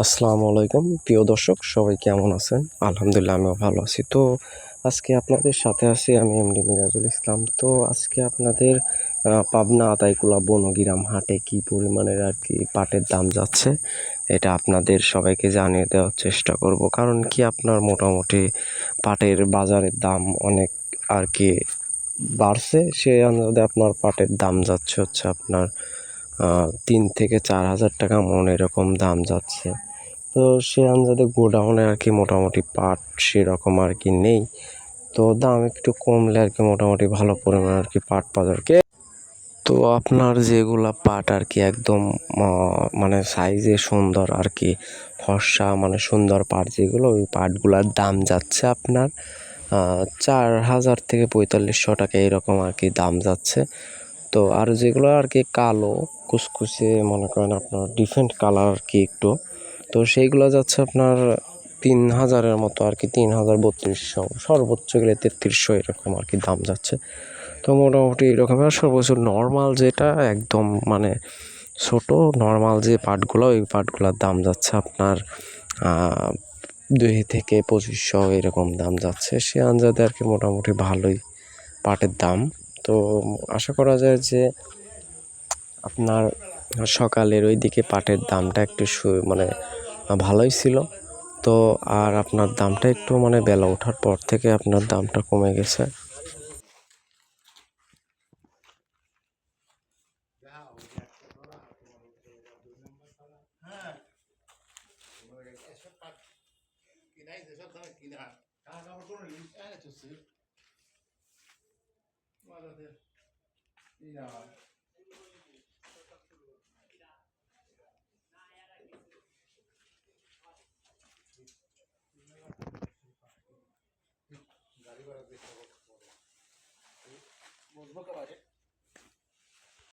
আসসালামু আলাইকুম প্রিয় দর্শক, সবাই কেমন আছেন? আলহামদুলিল্লাহ, আমিও ভালো আছি। তো আজকে আপনাদের সাথে আছি আমি এমডি মিরাজুল ইসলাম। তো আজকে আপনাদের পাবনা আতাইকুলা বনগ্রাম হাটে কি পরিমাণের আর কি পাটের দাম যাচ্ছে এটা আপনাদের সবাইকে জানিয়ে দেওয়ার চেষ্টা করব। কারণ কি আপনার মোটামুটি পাটের বাজারের দাম অনেক আর কি বাড়ছে, সেই অনুযায়ী আপনার পাটের দাম যাচ্ছে হচ্ছে আপনার 3 থেকে 4 হাজার টাকা মন এরকম দাম যাচ্ছে। তো সে অনুযায়ী গোডাউনে আর কি মোটামুটি পাট সেরকম আর কি নেই। তো দাম একটু কমলে আর কি মোটামুটি ভালো পরিমাণ আর কি পাট বাজারকে। তো আপনার যেগুলা পাট আর কি একদম মানে সাইজে সুন্দর আর কি ফর্সা মানে সুন্দর পাট যেগুলো, ওই পাটগুলার দাম যাচ্ছে আপনার 4,000 থেকে 4,500 টাকা এরকম আর কি দাম যাচ্ছে। তো আর যেগুলো আর কি কালো কুচকুচে মনে করেন আপনার ডিফারেন্ট কালার আর কি একটু, তো সেইগুলো যাচ্ছে আপনার 3,000-এর মতো আর কি, 3,000-3,200, সর্বোচ্চ গেলে 3,300 এরকম আর কি দাম যাচ্ছে। তো মোটামুটি এরকম আর সর্বোচ্চ নর্মাল যেটা একদম মানে ছোট নর্মাল যে পাটগুলো, ওই পাটগুলোর দাম যাচ্ছে আপনার 2 থেকে 2,500 এরকম দাম যাচ্ছে। সে আন্দাজে আর কি মোটামুটি ভালোই পাটের দাম। তো আশা করা যায় যে আপনার সকালের ওই দিকে পাটের দামটা একটু মানে ভালোই ছিল। তো আর আপনার দামটা একটু মানে বেলা ওঠার পর থেকে আপনার দামটা কমে গেছে। বলবো কে